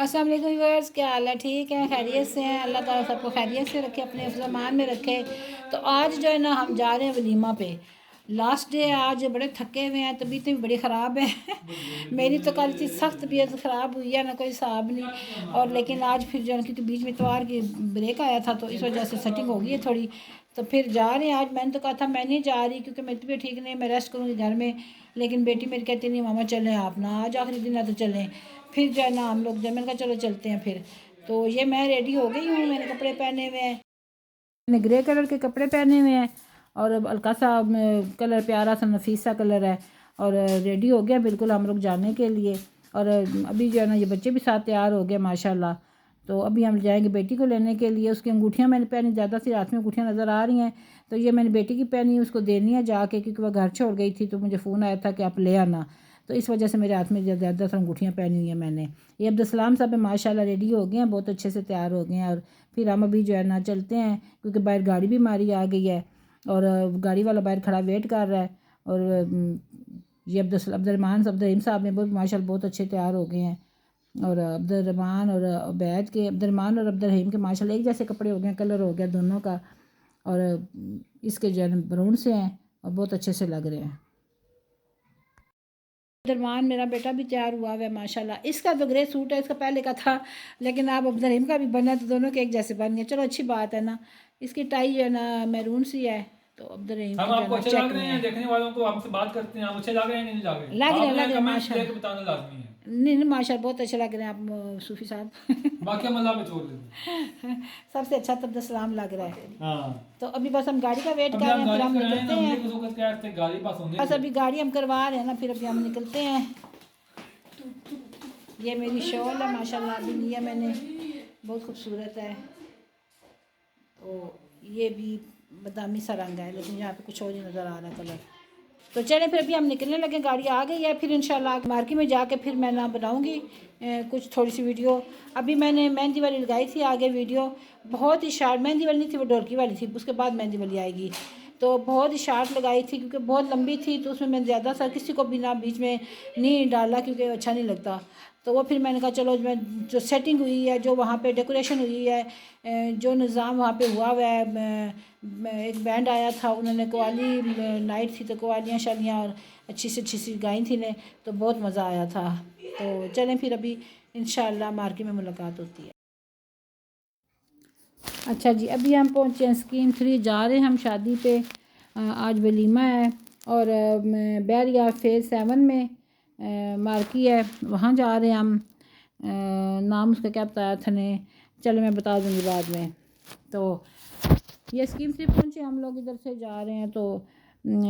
अस्सलाम वालेकुम व्यूअर्स, क्या हाल है? ठीक है, खैरियत से हैं। अल्लाह ताला सबको खैरियत से रखे, अपने ज़मान में रखे। तो आज जो है ना हम जा रहे हैं वलीमा पे। लास्ट डे आज, बड़े थके हुए हैं, तबीयतें भी बड़ी ख़राब है मेरी तो कल इतनी सख्त तबीयत ख़राब हुई है ना, कोई हिसाब नहीं। और लेकिन आज फिर जो है क्योंकि बीच में इतवार की ब्रेक आया था तो इस वजह से सेटिंग हो गई है थोड़ी। तो फिर जा रहे हैं आज। मैंने तो कहा था मैं नहीं जा रही क्योंकि मेरी तबीयत ठीक नहीं है, मैं रेस्ट करूँगी घर में। लेकिन बेटी मेरी कहती नहीं मामा चलें आप ना, आज आखिरी दिन है तो चलें। फिर जो है ना हम लोग जो, मैंने कहा चलो चलते हैं फिर। तो ये मैं रेडी हो गई हूँ, मैंने कपड़े पहने हुए हैं, मैंने ग्रे कलर के कपड़े पहने हुए हैं और हल्का सा कलर प्यारा सा नफीस सा कलर है। और रेडी हो गया बिल्कुल हम लोग जाने के लिए। और अभी जो है ना ये बच्चे भी साथ तैयार हो गए माशाल्लाह। तो अभी हम जाएंगे बेटी को लेने के लिए। उसकी अंगूठियाँ मैंने पहनी, ज़्यादा सी हाथ में अंगूठियाँ नज़र आ रही हैं। तो ये मैंने बेटी की पहनी, उसको देनी है जाके, क्योंकि वह घर छोड़ गई थी तो मुझे फ़ोन आया था कि आप ले आना। तो इस वजह से मेरे हाथ में ज़्यादा सा अंगूठियाँ पहनी हुई हैं मैंने। ये अब्दुलसलाम साहब माशाल्लाह रेडी हो गए हैं, बहुत अच्छे से तैयार हो गए हैं। और फिर हम अभी जो है ना चलते हैं, क्योंकि बाहर गाड़ी भी हमारी आ गई है और गाड़ी वाला बाहर खड़ा वेट कर रहा है। और ये अब्दुलरहमान साहब ने बहुत माशाल्लाह बहुत अच्छे तैयार हो गए हैं। और अब्दुलरहमान और अबैद के, अब्दुलरहमान और अब्दुलरहीम के माशाल्लाह एक जैसे कपड़े हो गए, कलर हो गया दोनों का। और इसके जो है बरून से हैं और बहुत अच्छे से लग रहे हैं। अब्दुलरहमान मेरा बेटा भी तैयार हुआ है माशाल्लाह। इसका तो ग्रे सूट है, इसका पहले का था, लेकिन अब अब्दुलरहीम का भी बना तो दोनों के एक जैसे बन गए। चलो अच्छी बात है ना। इसकी टाई जो है ना मैरून सी है, तो अब्दुलरहीम हम की जो है आपको ना अच्छे चेक लग में रहे है। हैं, देखने वालों को आपसे बात करते हैं, आप अच्छे लग रहे हैं कि नहीं लग रहे? लग रहे हैं आपने कमेंट्स माशा। लेके बताना लाजमी है। नहीं माशा बहुत अच्छे लग रहे हैं आप सूफी साहब बाकी हम अल्लाह पे छोड़ देते सबसे अच्छा तो अब्दुलसलाम लग रहा है। हैं। हाँ, तो अभी बस हम गाड़ी का वेट अभी कर रहे हम हैं, फिर गाड़ी हम से आए हैं निकलते ना, मुझे हैं। कुछ वक्त क्या थे गाड़ी पास होने बस थे। अभी गाड़ी हम करवा रहे हैं ना, फिर अभी हम निकलते हैं। ये मेरी शॉल है माशाल्लाह, अभी लिया मैंने, बहुत खूबसूरत है। तो ये भी बादामी सा रंग है, लेकिन यहाँ पे कुछ और ही नज़र आ रहा है कलर। तो चलें फिर अभी हम निकलने लगे, गाड़ी आ गई है। फिर इंशाल्लाह मार्केट में जाके फिर मैं ना बनाऊँगी कुछ थोड़ी सी वीडियो। अभी मैंने मेहंदी वाली लगाई थी आगे वीडियो, बहुत ही शार्ट, मेहंदी वाली नहीं थी वो ढोलकी वाली थी, उसके बाद मेहंदी वाली आएगी। तो बहुत ही शार्ट लगाई थी क्योंकि बहुत लंबी थी, तो उसमें मैं ज़्यादा सा किसी को भी ना बीच में नहीं डाला क्योंकि अच्छा नहीं लगता। तो वो फिर मैंने कहा चलो मैं जो सेटिंग हुई है, जो वहाँ पे डेकोरेशन हुई है, जो निज़ाम वहाँ पे हुआ हुआ है, एक बैंड आया था, उन्होंने कवाली नाइट थी तो कवालियाँ शालियाँ और अच्छी से अच्छी सी गाई थी ने, तो बहुत मज़ा आया था। तो चलें फिर अभी इंशाल्लाह मार्केट में मुलाकात होती है। अच्छा जी, अभी हम पहुँचे हैं स्कीम 3, जा रहे हैं हम शादी पे। आज वलीमा है और बैरिया फेज़ 7 में मार्की है, वहाँ जा रहे हैं हम। नाम उसका क्या बताया था ने, चलो मैं बता दूँगी बाद में। तो ये स्कीम से पहुँचे हम लोग, इधर से जा रहे हैं तो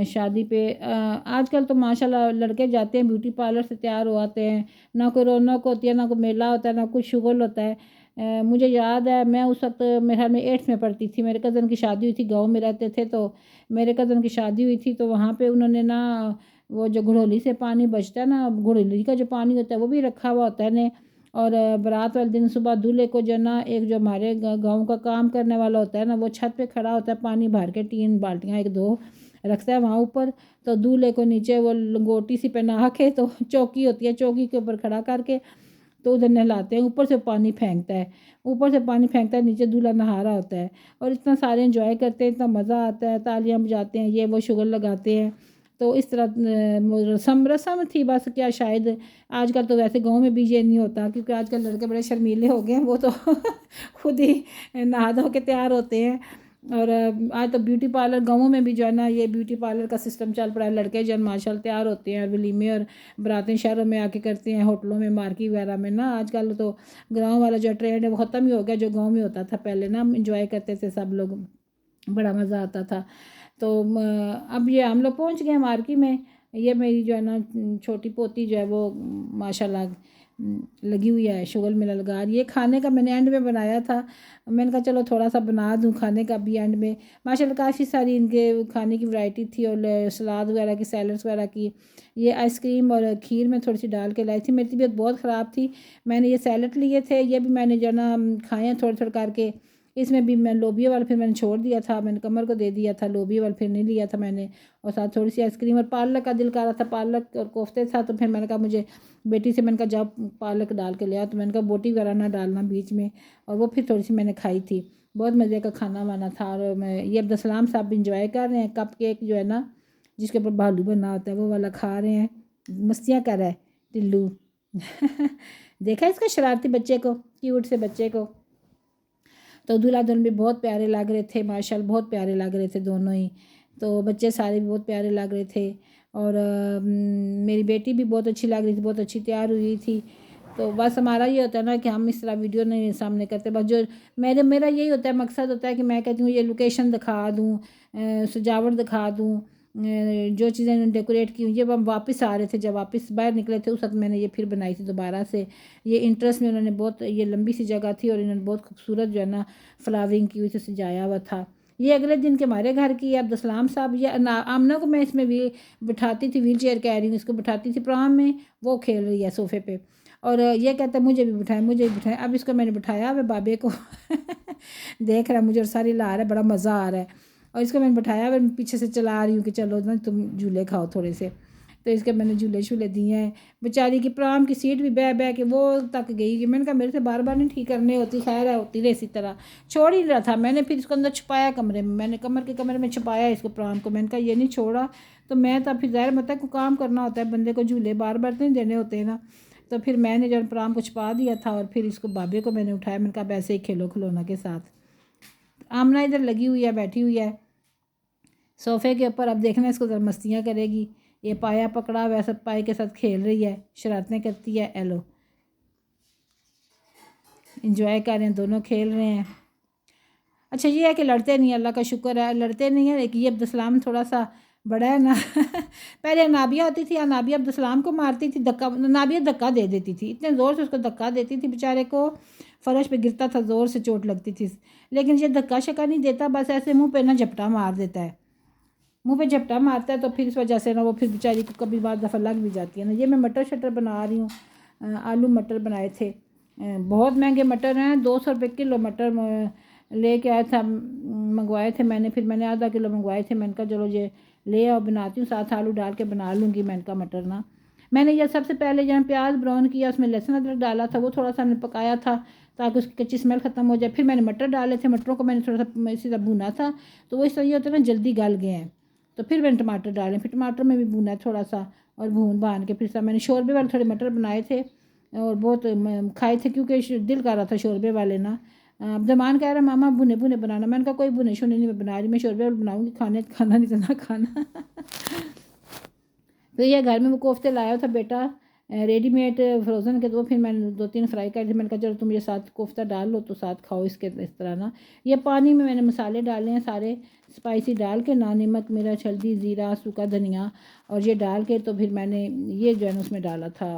शादी पे। आजकल तो माशाल्लाह लड़के जाते हैं ब्यूटी पार्लर से तैयार हो आते हैं, ना कोई रौनक होती है, ना कोई मेला होता है, ना कुछ शुगल होता है। मुझे याद है मैं उस वक्त मेरे ख्याल में 8th में पढ़ती थी, मेरे कज़न की शादी हुई थी, गांव में रहते थे। तो मेरे कज़न की शादी हुई थी तो वहाँ पे उन्होंने ना वो जो घड़ोली से पानी बचता है ना, घड़ोली का जो पानी होता है वो भी रखा हुआ होता है ने। और बारात वाले दिन सुबह दूल्हे को जो ना, एक जो हमारे गांव का काम करने वाला होता है ना, वो छत पे खड़ा होता है, पानी भर के 3 बाल्टियाँ 1-2 रखता है वहाँ ऊपर। तो दूल्हे को नीचे वो लंगोटी सी पहना के, तो चौकी होती है, चौकी के ऊपर खड़ा करके तो उधर नहलाते हैं, ऊपर से पानी फेंकता है, ऊपर से पानी फेंकता है, नीचे दूल्हा नहा रहा होता है। और इतना सारे एंजॉय करते हैं, इतना मज़ा आता है, तालियां बजाते हैं, ये वो शुगर लगाते हैं। तो इस तरह रस्म थी बस, क्या शायद आजकल तो वैसे गांव में भी ये नहीं होता, क्योंकि आजकल लड़के बड़े शर्मीले हो गए हैं, वो तो खुद ही नहा धो के तैयार होते हैं। और आज तो ब्यूटी पार्लर गाँवों में भी जो है ना, ये ब्यूटी पार्लर का सिस्टम चल पड़ा है। लड़के जो माशाल्लाह तैयार होते हैं और वलीमे और बरातें शहरों में आके करते हैं, होटलों में, मार्केट वगैरह में ना। आजकल तो गाँव वाला जो ट्रेंड है वो ख़त्म ही हो गया, जो गाँव में होता था पहले ना, हम इंजॉय करते थे सब लोग, बड़ा मज़ा आता था। तो अब ये हम लोग पहुँच गए मार्केट में। ये मेरी जो है ना छोटी पोती जो है वो माशाल्लाह लगी हुई है, शुगर मेला लगा रही है। खाने का मैंने एंड में बनाया था, मैंने कहा चलो थोड़ा सा बना दूं खाने का भी एंड में। माशाल्लाह काफ़ी सारी इनके खाने की वैरायटी थी और सलाद वगैरह की, सैलड्स वगैरह की। ये आइसक्रीम और खीर में थोड़ी सी डाल के लाई थी, मेरी तबीयत बहुत ख़राब थी, मैंने ये सैलड लिए थे, ये भी मैंने जो है ना खाए हैं थोड़े थोड़े करके। इसमें भी मैं लोबिया वाला फिर मैंने छोड़ दिया था, मैंने कमर को दे दिया था, लोबिया वाला फिर नहीं लिया था मैंने। और साथ थोड़ी सी आइसक्रीम और पालक का दिल कर रहा था, पालक और कोफ्ते था। तो फिर मैंने कहा मुझे बेटी से मैंने कहा जाओ पालक डाल के ले आओ, तो मैंने कहा बोटी वगैरह ना डालना बीच में। और वो फिर थोड़ी सी मैंने खाई थी। बहुत मज़े का खाना वाना था। और मैं ये अब्दुलसलाम साहब भी इंजॉय कर रहे हैं, कप केक जो है ना जिसके ऊपर भालू बना होता है वो वाला खा रहे हैं, मस्तियाँ कर रहा है टिल्लू। देखा इसका शरारती बच्चे को, क्यूट से बच्चे को। तो दूल्हा दुल्हन भी बहुत प्यारे लग रहे थे माशाल्लाह, बहुत प्यारे लग रहे थे दोनों ही। तो बच्चे सारे भी बहुत प्यारे लग रहे थे। और मेरी बेटी भी बहुत अच्छी लग रही थी, बहुत अच्छी तैयार हुई थी। तो बस हमारा ये होता है ना कि हम इस तरह वीडियो नहीं सामने करते, बस जो मेरा यही होता है, मकसद होता है कि मैं कहती हूँ ये लोकेशन दिखा दूँ, सजावट दिखा दूँ, जो चीज़ें डेकोरेट की हुई। जब हम वापस आ रहे थे, जब वापस बाहर निकले थे उस वक्त मैंने ये फिर बनाई थी दोबारा से। ये इंटरेस्ट में उन्होंने बहुत, ये लंबी सी जगह थी और इन्होंने बहुत खूबसूरत जो है ना फ्लावरिंग की हुई थी, सजाया हुआ था। ये अगले दिन के हमारे घर की अब्दुलसलाम साहब, ये आमना को मैं इसमें भी बिठाती थी, व्हील चेयर कह रही हूँ, इसको बिठाती थी प्रोग्राम में, वो खेल रही है सोफ़े पे। और ये कहता है मुझे भी बिठाएं, मुझे भी बिठाएं। अब इसको मैंने बिठाया हुआ बाबे को देख रहा है मुझे और सारी ला रहा है, बड़ा मज़ा आ रहा है। और इसको मैंने बिठाया हुआ, पीछे से चला रही हूँ कि चलो ना तुम झूले खाओ थोड़े से। तो इसके मैंने झूले शूले दिए हैं। बेचारी की प्रोग्राम की सीट भी बह बह के वो तक गई कि मैंने कहा मेरे से बार बार नहीं ठीक करने होती, खैर है होती रहे इसी तरह। छोड़ ही रहा था मैंने, फिर इसको अंदर छुपाया कमरे में, मैंने कमरे में छुपाया इसको प्रोग्राम को। मैंने कहा ये नहीं छोड़ा तो मैं तब फिर ज़ाहिर मतलब को काम करना होता है बंदे को, झूले बार बार तो नहीं देने होते हैं ना। तो फिर मैंने जब प्रोग्राम को छुपा दिया था और फिर इसको बाबे को मैंने उठाया, मैंने कहा ऐसे ही खेलो खिलौना के साथ। आमना इधर लगी हुई है, बैठी हुई है सोफ़े के ऊपर। अब देखना इसको ज़रा मस्तियाँ करेगी। ये पाया पकड़ा हुआ सब पाए के साथ खेल रही है, शरारतें करती है। एलो इंजॉय कर रहे हैं, दोनों खेल रहे हैं। अच्छा ये है कि लड़ते नहीं, अल्लाह का शुक्र है लड़ते नहीं है। लेकिन ये अब्दुलसलाम थोड़ा सा बड़ा है ना पहले नाबिया होती थी, नाबिया अब्दुलसलाम को मारती थी, धक्का नाबिया धक्का दे देती थी, इतने ज़ोर से उसको धक्का देती थी, बेचारे को फर्श पे गिरता था, ज़ोर से चोट लगती थी। लेकिन ये धक्का शक्का नहीं देता, बस ऐसे मुँह पे ना झपटा मार देता है, मुँह पे झपटा मारता है। तो फिर इस वजह से ना वो फिर बेचारी को कभी बार दफ़ा लग भी जाती है ना। ये मैं मटर शटर बना रही हूँ, आलू मटर बनाए थे। बहुत महंगे मटर हैं, 200 रुपये किलो मटर लेके आया था, मंगवाए थे मैंने। फिर मैंने आधा किलो मंगवाए थे, मैंने कहा चलो ये ले आओ बनाती हूँ, साथ आलू डाल के बना लूँगी। मैंने कहा मटर ना, मैंने यह सबसे पहले जहाँ प्याज ब्राउन किया उसमें लहसुन अदरक डाला था, वो थोड़ा सा हमने पकाया था ताकि उसकी कच्ची स्मेल ख़त्म हो जाए। फिर मैंने मटर डाले थे, मटरों को मैंने थोड़ा सा इसी तरह भुना था, तो वो इस तरह होता है ना जल्दी गल गए हैं। तो फिर मैंने टमाटर डाले, फिर टमाटर में भी भुना थोड़ा सा और भून भान के फिर सब मैंने शोरबे वाले थोड़े मटर बनाए थे और बहुत खाए थे क्योंकि दिल कर रहा था शोरबे वाले ना। अब्दुलरहमान कह रहा मामा भुने भुने बनाना, मैंने कहा कोई भुने शुने नहीं मैं बना रही, मैं शोरबे वाले बनाऊँगी, खाना नहीं तो ना खाना तो ये घर में वो कोफ्ते लाया था बेटा रेडीमेड फ्रोज़न के, तो फिर मैंने 2-3 फ्राई कर दिए। मैंने कहा चलो तुम ये साथ कोफ्ता डाल लो तो साथ खाओ इसके इस तरह ना। ये पानी में मैंने मसाले डाले हैं सारे स्पाइसी डाल के ना, नमक मिर्च हल्दी ज़ीरा सूखा धनिया और ये डाल के तो फिर मैंने ये जो है ना उसमें डाला था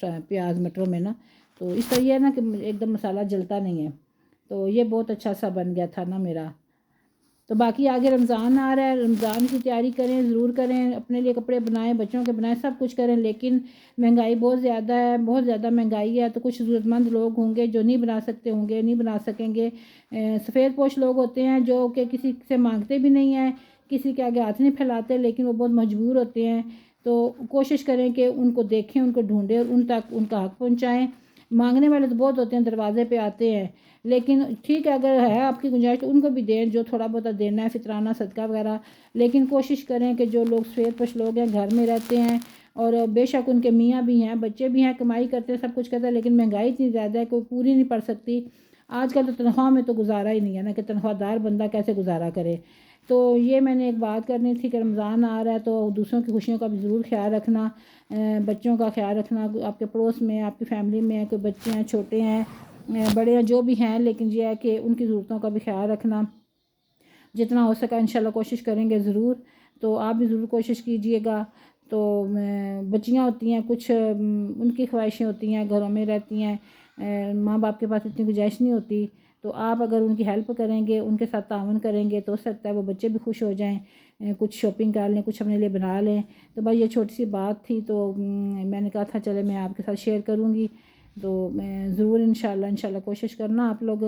प्याज मटरों में ना। तो इस तरह है ना कि एकदम मसाला जलता नहीं है। तो ये बहुत अच्छा सा बन गया था ना मेरा। तो बाकी आगे रमज़ान आ रहा है, रमज़ान की तैयारी करें, ज़रूर करें, अपने लिए कपड़े बनाएं, बच्चों के बनाएं, सब कुछ करें। लेकिन महंगाई बहुत ज़्यादा है, बहुत ज़्यादा महंगाई है। तो कुछ ज़रूरतमंद लोग होंगे जो नहीं बना सकते होंगे, नहीं बना सकेंगे। सफ़ेद पोश लोग होते हैं जो कि किसी से मांगते भी नहीं हैं, किसी के आगे हाथ नहीं फैलाते, लेकिन वो बहुत मजबूर होते हैं। तो कोशिश करें कि उनको देखें, उनको ढूंढें और उन तक उनका हक़ पहुँचाएँ। मांगने वाले तो बहुत होते हैं, दरवाजे पे आते हैं, लेकिन ठीक है अगर है आपकी गुंजाइश तो उनको भी दें जो थोड़ा बहुत देना है, फितराना सदका वगैरह। लेकिन कोशिश करें कि जो लोग सफ़ेद पोश लोग हैं, घर में रहते हैं और बेशक उनके मियाँ भी हैं, बच्चे भी हैं, कमाई करते हैं, सब कुछ करते हैं, लेकिन महंगाई इतनी ज़्यादा है कोई पूरी नहीं पड़ सकती। आजकल तो तनख्वाह में तो गुजारा ही नहीं है ना, कि तनख्वाहदार बंदा कैसे गुजारा करे। तो ये मैंने एक बात करनी थी कि रमज़ान आ रहा है तो दूसरों की खुशियों का भी ज़रूर ख्याल रखना, बच्चों का ख्याल रखना। आपके पड़ोस में, आपकी फैमिली में कोई बच्चे हैं, छोटे हैं, बड़े हैं, जो भी हैं, लेकिन ये है कि उनकी ज़रूरतों का भी ख्याल रखना। जितना हो सका इंशाल्लाह कोशिश करेंगे ज़रूर। तो आप भी ज़रूर कोशिश कीजिएगा। तो बच्चियाँ होती हैं कुछ, उनकी ख्वाहिशें होती हैं, घरों में रहती हैं, माँ बाप के पास इतनी गुंजाइश नहीं होती। तो आप अगर उनकी हेल्प करेंगे, उनके साथ ताउन करेंगे तो हो सकता है वो बच्चे भी खुश हो जाएं, कुछ शॉपिंग कर लें, कुछ अपने लिए बना लें। तो भाई ये छोटी सी बात थी, तो मैंने कहा था चले मैं आपके साथ शेयर करूँगी। तो मैं ज़रूर इंशाल्लाह कोशिश करना आप लोग,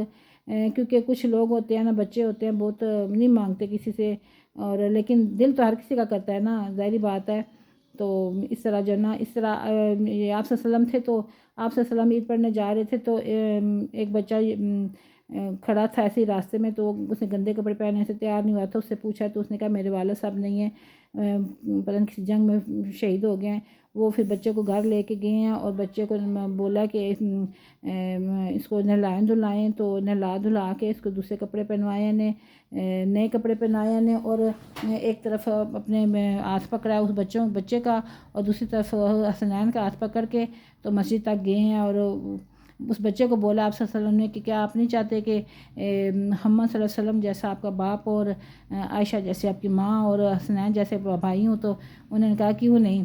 क्योंकि कुछ लोग होते हैं ना, बच्चे होते हैं बहुत नहीं मांगते किसी से, और लेकिन दिल तो हर किसी का करता है ना, ज़ाहिर बात है। तो इस तरह जो है ना, इस तरह ये आप सल्लम थे, तो आप सल्लम ईद पढ़ने जा रहे थे, तो एक बच्चा खड़ा था ऐसे ही रास्ते में, तो उसने गंदे कपड़े पहने से तैयार नहीं हुआ था, उससे पूछा तो उसने कहा मेरे वालिद साहब नहीं है, पता नहीं किसी जंग में शहीद हो गए हैं। वो फिर बच्चे को घर लेके गए हैं और बच्चे को बोला कि इसको नहलाएं धुलाएं, तो नहला धुला के इसको दूसरे कपड़े पहनवाए ने, नए कपड़े पहनाए ने, और एक तरफ अपने हाथ पकड़ा उस बच्चे का, और दूसरी तरफ हसनैन का हाथ पकड़ के तो मस्जिद तक गए हैं। और उस बच्चे को बोला आप सल्लल्लाहु अलैहि वसल्लम ने कि क्या आप नहीं चाहते कि मोहम्मद सल्लल्लाहु अलैहि वसल्लम जैसा आपका बाप और आयशा जैसे आपकी माँ और हसनैन जैसे भाई हों? तो उन्होंने कहा क्यों नहीं।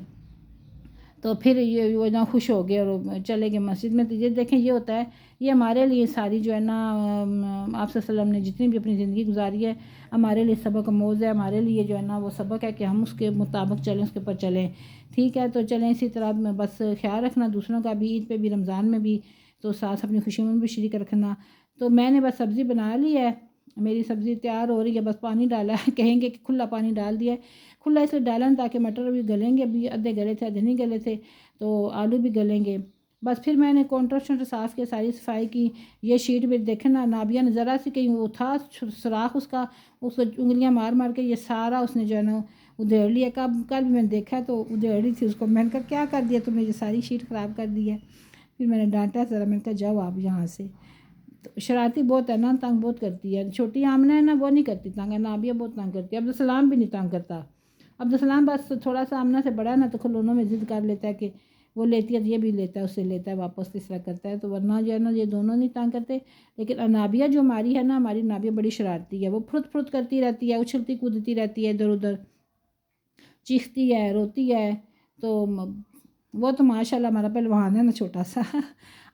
तो फिर ये वो ना खुश हो गए और चले गए मस्जिद में। तो ये देखें, ये होता है, ये हमारे लिए सारी जो है ना आप सल्लम ने जितनी भी अपनी ज़िंदगी गुजारी है, हमारे लिए सबक आमोज़ है, हमारे लिए जो है ना वो सबक है कि हम उसके मुताबिक चलें, उसके ऊपर चलें। ठीक है, तो चलें इसी तरह बस ख्याल रखना दूसरों का भी, ईद पे भी, रमज़ान में भी, तो साथ अपनी खुशी में भी शरीक रखना। तो मैंने बस सब्ज़ी बना ली है, मेरी सब्ज़ी तैयार हो रही है, बस पानी डाला है। कहेंगे कि खुला पानी डाल दिया है, खुला इसलिए डाला ना ताकि मटर भी गलेंगे, अभी आधे गले थे आधे नहीं गले थे, तो आलू भी गलेंगे। बस फिर मैंने काउंटर शंटर साफ़ किया, सारी सफाई की। ये शीट भी देखे ना, नाबिया ने ज़रा सी कहीं वो था सुराख उसका, उसको उंगलियां मार मार के ये सारा उसने जो है ना उधेड़ लिया। कल भी मैंने देखा तो उधेड़ रही थी उसको। मैंने कहा क्या कर दिया तुमने, ये सारी शीट ख़राब कर दी है। फिर मैंने डांटा ज़रा, मैंने कहा जाओ आप यहाँ से। तो शरारती बहुत है ना, तंग बहुत करती है। छोटी आमना है ना, वो नहीं करती तंग, है नाबिया बहुत तंग करती है। अब्दुलसलाम भी नहीं तंग करता। अब्दुलसलाम बस थोड़ा सा आमना से बड़ा है ना, तो खिलौनों में ज़िद कर लेता है कि वो लेती है तो ये भी लेता है, उससे लेता है वापस, इस तरह करता है। तो वरना जो है ना ये दोनों नहीं तंग करते। लेकिन अनाबिया जो हमारी है ना, हमारी नाबिया बड़ी शरारती है, वो फुरुत फुरुत करती रहती है, उछलती कूदती रहती है इधर उधर, चीखती है, रोती है। तो वो तो माशाल्लाह हमारा पहलवान है ना छोटा सा।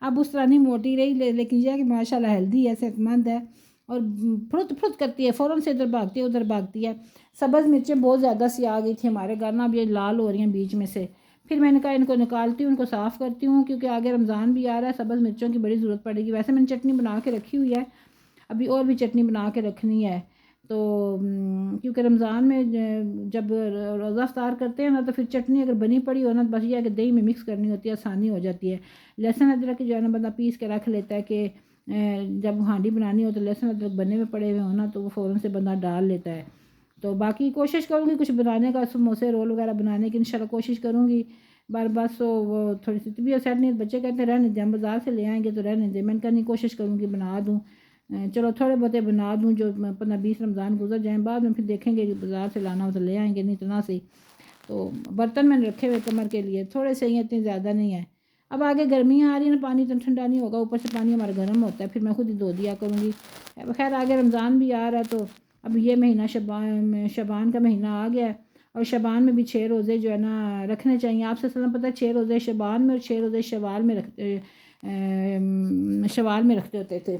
अब उस तरह नहीं मोटी रही, लेकिन यह है कि माशाल्लाह हेल्दी है, सेहतमंद है, और फुरुत फुरुत करती है, फ़ौरन से इधर भागती है उधर भागती है। सब्ज़ मिर्चें बहुत ज़्यादा सी आ गई थी हमारे घर ना, अब ये लाल हो रही हैं बीच में से। फिर मैंने कहा इनको निकालती हूँ, इनको साफ़ करती हूँ, क्योंकि आगे रमज़ान भी आ रहा है, सब्ज़ मिर्चों की बड़ी ज़रूरत पड़ेगी। वैसे मैंने चटनी बना के रखी हुई है, अभी और भी चटनी बना के रखनी है। तो क्योंकि रमज़ान में जब रोज़ा इफ्तार करते हैं ना, तो फिर चटनी अगर बनी पड़ी हो ना, तो बस ये है कि दही में मिक्स करनी होती है, आसानी हो जाती है। लहसुन अदरक की जो है ना बंदा पीस के रख लेता है कि जब हांडी बनानी हो तो लहसुन अदरक बने में पड़े हुए हो ना, तो वो फ़ौरन से बंदा डाल लेता है। तो बाकी कोशिश करूँगी कुछ बनाने का, समोसे रोल वगैरह बनाने की इंशाल्लाह कोशिश करूँगी। बार बस तो वो थोड़ी सी तबीयत सेट नहीं, बच्चे कहते हैं रहने दे, हम बाज़ार से ले आएंगे तो रहने दे। मैंने कहा कोशिश करूँगी बना दूँ, चलो थोड़े बहुते बना दूँ, जो 15-20 रमज़ान गुजर जाएँ, बाद में फिर देखेंगे कि बाज़ार से लाना हो तो ले आएंगे, नहीं तो ना सही। तो बर्तन मैंने रखे हुए कमर के लिए, थोड़े से ही, इतने ज़्यादा नहीं है। अब आगे गर्मियाँ आ रही हैं ना, पानी तो ठंडा नहीं होगा, ऊपर से पानी हमारा गर्म होता है, फिर मैं खुद ही धो दिया करूँगी। खैर आगे रमज़ान भी आ रहा है, तो अब ये महीना शबान का महीना आ गया है, और शबान में भी 6 रोज़े जो है ना रखने चाहिए। आपसे सलाम पता है 6 रोज़े शबान में और 6 रोज़े शवाल में रखते होते थे।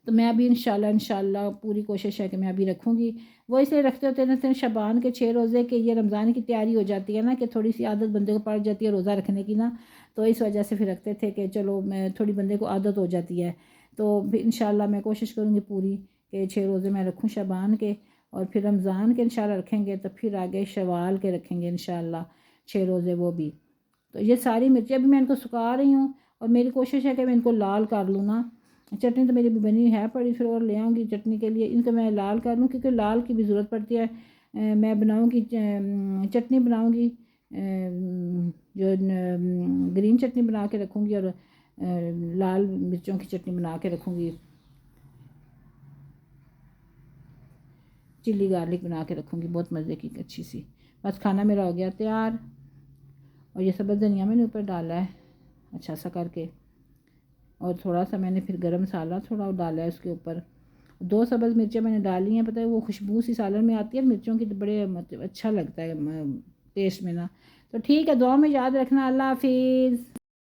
तो मैं अभी इंशाल्लाह पूरी कोशिश है कि मैं अभी रखूँगी। वो इसलिए रखते होते हैं शबान के 6 रोज़े के, ये रमज़ान की तैयारी हो जाती है ना, कि थोड़ी सी आदत बंदे को पड़ जाती है रोज़ा रखने की ना, तो इस वजह से फिर रखते थे कि चलो मैं थोड़ी बंदे को आदत हो जाती है। तो फिर इंशाल्लाह मैं कोशिश करूँगी पूरी कि 6 रोज़े मैं रखूँ शबान के, और फिर रमज़ान के इंशाल्लाह रखेंगे, तो फिर आगे शवाल के रखेंगे इंशाल्लाह 6 रोज़े वो भी। तो ये सारी मिर्चें अभी मैं इनको सुखा रही हूँ, और मेरी कोशिश है कि मैं इनको लाल कर लूँ ना। चटनी तो मेरी भी बनी है पड़ी, फिर और ले आऊँगी चटनी के लिए, इनको मैं लाल कर लूँ, क्योंकि लाल की भी ज़रूरत पड़ती है। मैं बनाऊँगी चटनी बनाऊँगी, जो ग्रीन चटनी बना के रखूँगी, और लाल मिर्चों की चटनी बना के रखूँगी, चिल्ली गार्लिक बना के रखूँगी, बहुत मज़े की अच्छी सी। बस खाना मेरा हो गया तैयार, और ये सब्ज़ धनिया मैंने ऊपर डाला है अच्छा सा करके, और थोड़ा सा मैंने फिर गरम मसाला थोड़ा डाला है उसके ऊपर। 2 सब्ज़ मिर्चें मैंने डाली हैं, पता है वो खुशबू सी सालन में आती है मिर्चों की, तो बड़े मतलब अच्छा लगता है टेस्ट में ना। तो ठीक है, दुआ में याद रखना। अल्लाह हाफिज़।